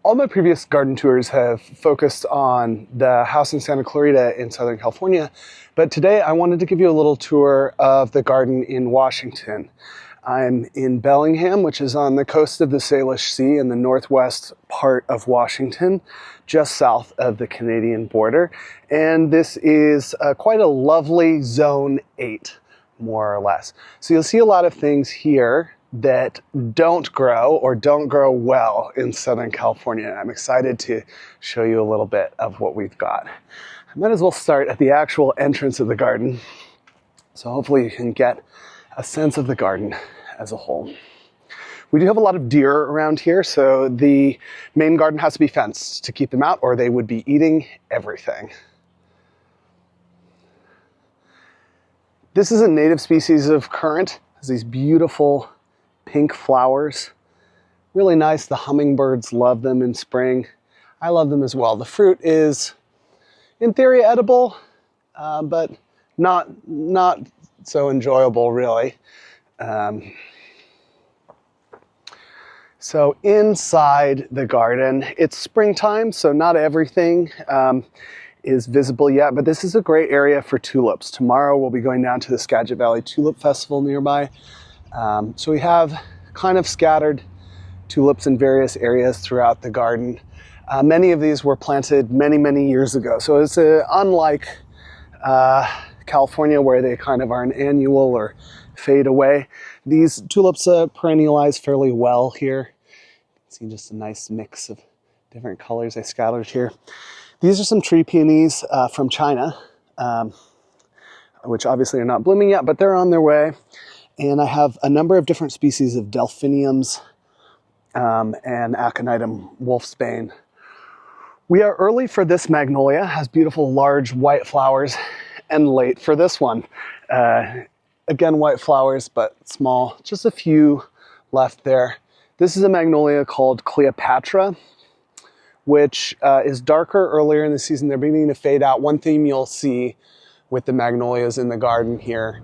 All my previous garden tours have focused on the house in Santa Clarita in Southern California, but today I wanted to give you a little tour of the garden in Washington. I'm in Bellingham, which is on the coast of the Salish Sea in the northwest part of Washington, just south of the Canadian border. And this is quite a lovely Zone 8, more or less. So you'll see a lot of things here that don't grow or don't grow well in Southern California. I'm excited to show you a little bit of what we've got. I might as well start at the actual entrance of the garden, so hopefully you can get a sense of the garden as a whole. We do have a lot of deer around here, so the main garden has to be fenced to keep them out or they would be eating everything. This is a native species of currant. It has these beautiful pink flowers. Really nice. The hummingbirds love them in spring. I love them as well. The fruit is, in theory, edible, but not so enjoyable, really. So inside the garden, it's springtime, so not everything is visible yet, but this is a great area for tulips. Tomorrow we'll be going down to the Skagit Valley Tulip Festival nearby. So we have kind of scattered tulips in various areas throughout the garden. Many of these were planted many years ago, so it's unlike California where they kind of are an annual or fade away. These tulips perennialize fairly well here. You can see just a nice mix of different colors I scattered here. These are some tree peonies from China, which obviously are not blooming yet, but they're on their way. And I have a number of different species of delphiniums and aconitum wolfsbane. We are early for this magnolia, has beautiful large white flowers, and late for this one. Again, white flowers, but small, just a few left there. This is a magnolia called Cleopatra, which is darker earlier in the season. They're beginning to fade out. One theme you'll see with the magnolias in the garden here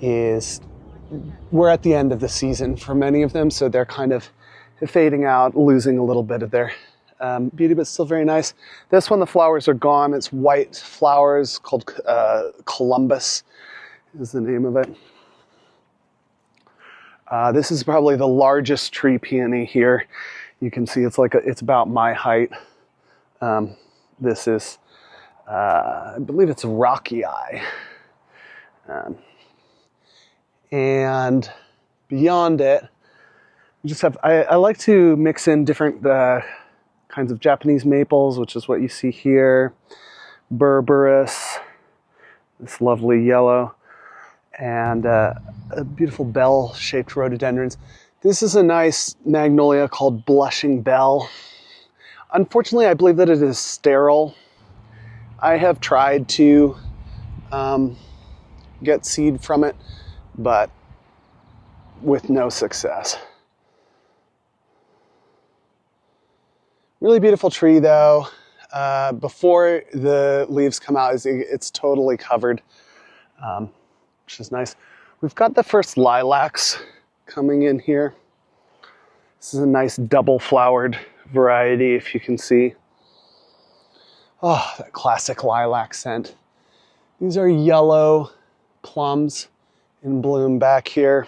is we're at the end of the season for many of them, so they're kind of fading out, losing a little bit of their beauty, but still very nice. This one, the flowers are gone. It's white flowers called Columbus is the name of it. This is probably the largest tree peony here. You can see it's about my height. This is, I believe it's Rocky Eye. And beyond it, we just have, I like to mix in different kinds of Japanese maples, which is what you see here. Berberis, this lovely yellow, and a beautiful bell-shaped rhododendrons. This is a nice magnolia called Blushing Bell. Unfortunately, I believe that it is sterile. I have tried to get seed from it, but with no success. Really beautiful tree though. Before the leaves come out, it's totally covered, which is nice. We've got the first lilacs coming in here. This is a nice double flowered variety, if you can see. Oh, that classic lilac scent. These are yellow plums in bloom back here.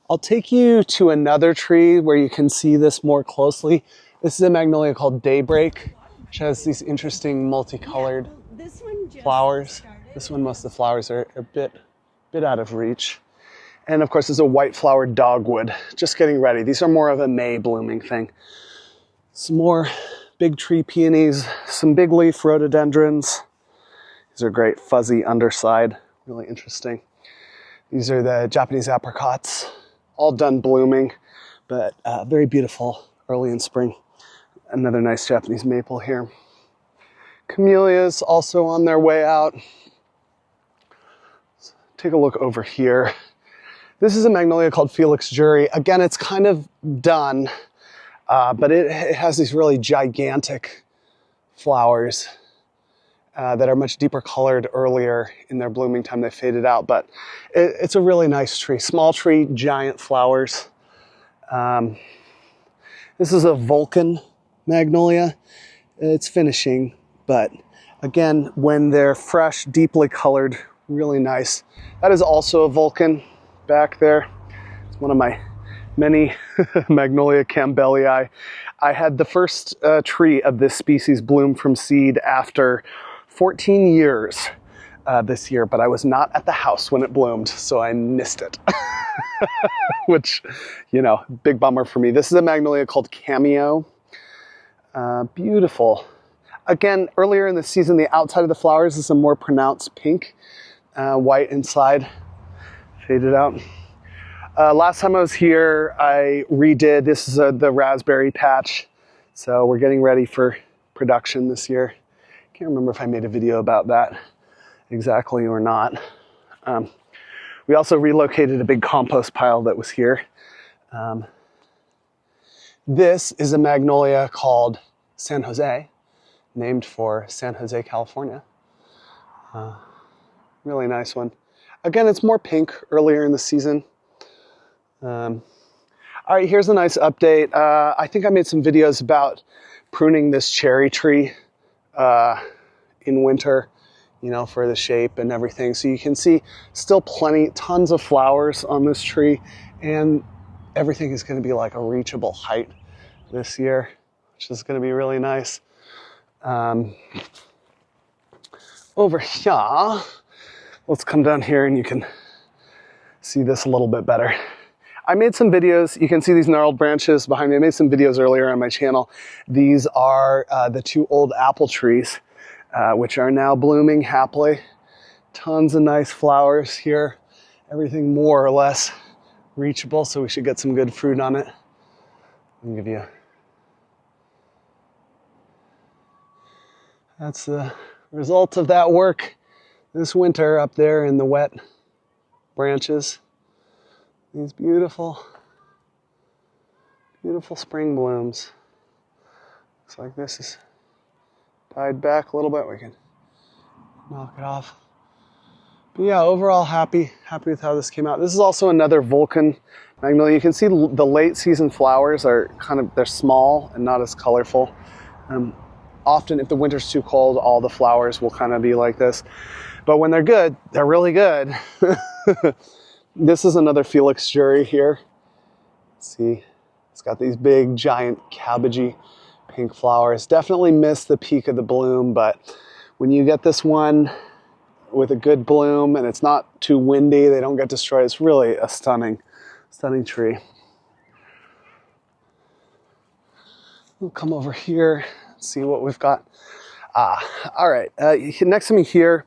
I'll take you to another tree where you can see this more closely. This is a magnolia called Daybreak, which has these interesting multicolored flowers. This one, most of the flowers are a bit out of reach. And of course, there's a white flowered dogwood, just getting ready. These are more of a May blooming thing. Some more big tree peonies, some big leaf rhododendrons. These are great, fuzzy underside, really interesting. These are the Japanese apricots, all done blooming, but very beautiful early in spring. Another nice Japanese maple here. Camellias also on their way out. Let's take a look over here. This is a magnolia called Felix Jury. Again, it's kind of done, but it has these really gigantic flowers that are much deeper colored earlier in their blooming time. They faded out, but it's a really nice tree. Small tree, giant flowers. This is a Vulcan Magnolia. It's finishing, but again, when they're fresh, deeply colored, really nice. That is also a Vulcan back there. It's one of my many Magnolia campbellii. I had the first tree of this species bloom from seed after 14 years this year, but I was not at the house when it bloomed, so I missed it. Which, you know, big bummer for me. This is a Magnolia called Cameo. Beautiful. Again, earlier in the season, the outside of the flowers is a more pronounced pink, white inside, faded out. Last time I was here, I redid, this is the raspberry patch, so we're getting ready for production this year. Can't remember if I made a video about that exactly or not. We also relocated a big compost pile that was here. This is a magnolia called San Jose, named for San Jose, California. Really nice one. Again, it's more pink earlier in the season. All right, here's a nice update. I think I made some videos about pruning this cherry tree in winter, you know, for the shape and everything. So you can see still tons of flowers on this tree, and everything is going to be like a reachable height this year, which is going to be really nice. Over here, let's come down here and you can see this a little bit better. I made some videos. You can see these gnarled branches behind me. I made some videos earlier on my channel. These are the two old apple trees, which are now blooming happily. Tons of nice flowers here. Everything more or less reachable, so we should get some good fruit on it. Let me give you. That's the result of that work this winter up there in the wet branches. These beautiful, beautiful spring blooms. Looks like this is died back a little bit. We can knock it off. But yeah, overall happy with how this came out. This is also another Vulcan magnolia. You can see the late season flowers are they're small and not as colorful. Often if the winter's too cold, all the flowers will kind of be like this. But when they're good, they're really good. This is another Felix jury here. Let's see, it's got these big, giant, cabbagey pink flowers. Definitely missed the peak of the bloom, but when you get this one with a good bloom and it's not too windy, they don't get destroyed. It's really a stunning tree. We'll come over here, see what we've got. All right, next to me here,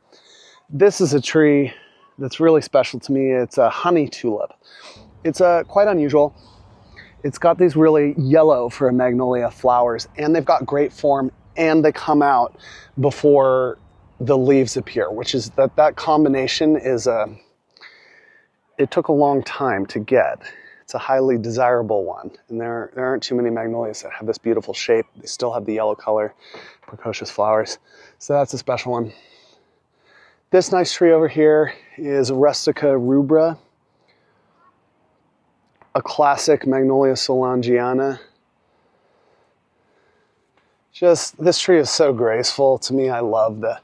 this is a tree that's really special to me. It's a honey tulip. It's quite unusual. It's got these really yellow for a magnolia flowers, and they've got great form, and they come out before the leaves appear, which is that combination is it took a long time to get. It's a highly desirable one, and there aren't too many magnolias that have this beautiful shape. They still have the yellow color, precocious flowers. So that's a special one. This nice tree over here is Rustica rubra, a classic Magnolia solangiana. This tree is so graceful to me. I love the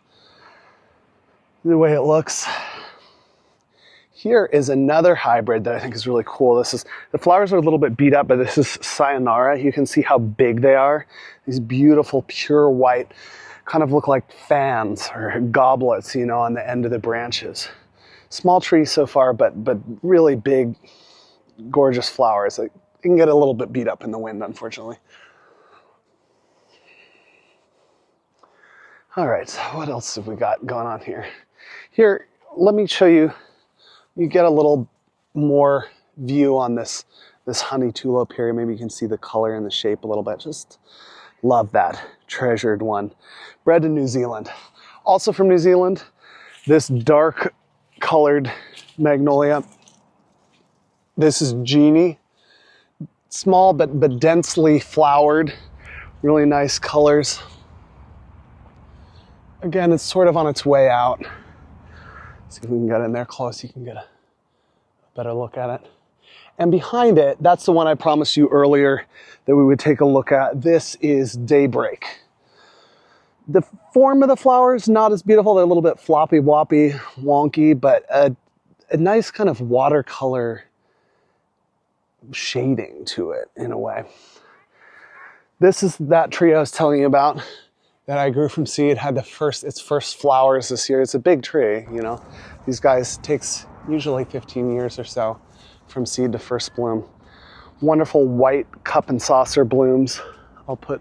way it looks. Here is another hybrid that I think is really cool. The flowers are a little bit beat up, but this is Sayonara. You can see how big they are. These beautiful, pure white, kind of look like fans or goblets, you know, on the end of the branches. Small tree so far, but really big, gorgeous flowers. It can get a little bit beat up in the wind, unfortunately. All right, so what else have we got going on here? Here, let me show you. You get a little more view on this honey tulip here. Maybe you can see the color and the shape a little bit. Just love that treasured one. Bred in New Zealand. Also from New Zealand, this dark colored magnolia. This is Genie. Small but densely flowered. Really nice colors. Again, it's sort of on its way out. See if we can get in there close. You can get a better look at it. And behind it, that's the one I promised you earlier that we would take a look at. This is Daybreak. The form of the flowers, not as beautiful. They're a little bit floppy, woppy, wonky, but a nice kind of watercolor shading to it in a way. This is that tree I was telling you about that I grew from seed, had its first flowers this year. It's a big tree, you know. These guys takes usually 15 years or so from seed to first bloom. Wonderful white cup and saucer blooms. I'll put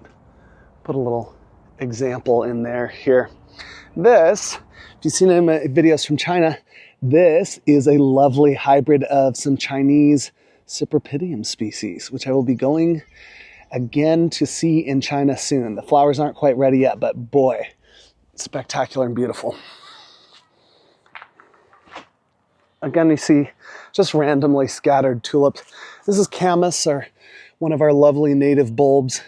a little example in there here. This, if you've seen my videos from China, this is a lovely hybrid of some Chinese Cypripedium species, which I will be going again to see in China soon. The flowers aren't quite ready yet, but boy, spectacular and beautiful. Again, you see just randomly scattered tulips. This is camas, or one of our lovely native bulbs.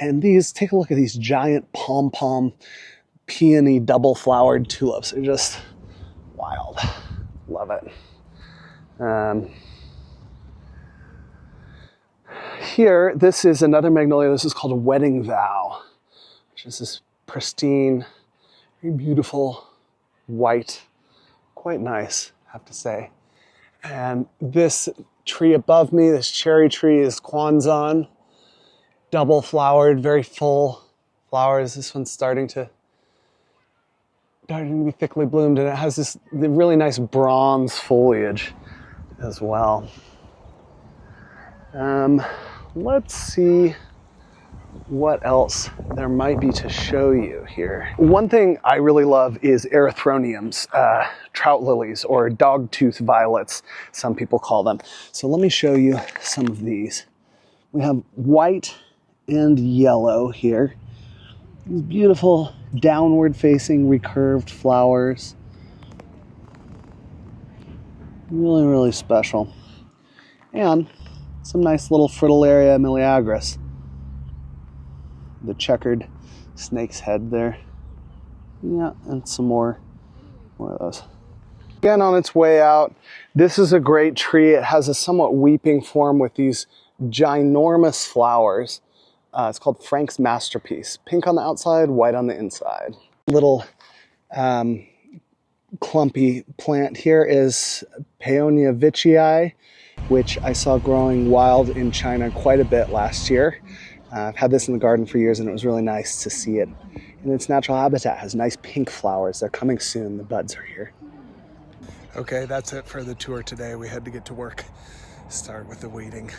And these, take a look at these giant pom-pom, peony double-flowered tulips. They're just wild. Love it. Here, this is another magnolia. This is called a wedding vow, which is this pristine, very beautiful, white, quite nice, I have to say. And this tree above me, this cherry tree, is Kwanzan, double flowered, very full flowers. This one's starting to be thickly bloomed, and it has this really nice bronze foliage as well. Let's see what else there might be to show you here. One thing I really love is erythroniums, trout lilies, or dogtooth violets, some people call them. So let me show you some of these. We have white and yellow here. These beautiful downward facing recurved flowers. Really, really special. And some nice little Fritillaria meleagris. The checkered snake's head there. Yeah, and some more of those. Again, on its way out, this is a great tree. It has a somewhat weeping form with these ginormous flowers. It's called Frank's Masterpiece. Pink on the outside, white on the inside. Little clumpy plant here is Paeonia vichii, which I saw growing wild in China quite a bit last year. I've had this in the garden for years, and it was really nice to see it in its natural habitat. It has nice pink flowers. They're coming soon. The buds are here. Okay, that's it for the tour today. We had to get to work. Start with the waiting.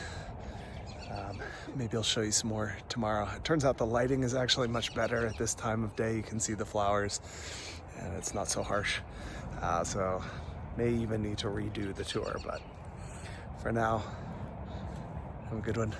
Maybe I'll show you some more tomorrow. It turns out the lighting is actually much better at this time of day. You can see the flowers, and it's not so harsh. So may even need to redo the tour, but for now, have a good one.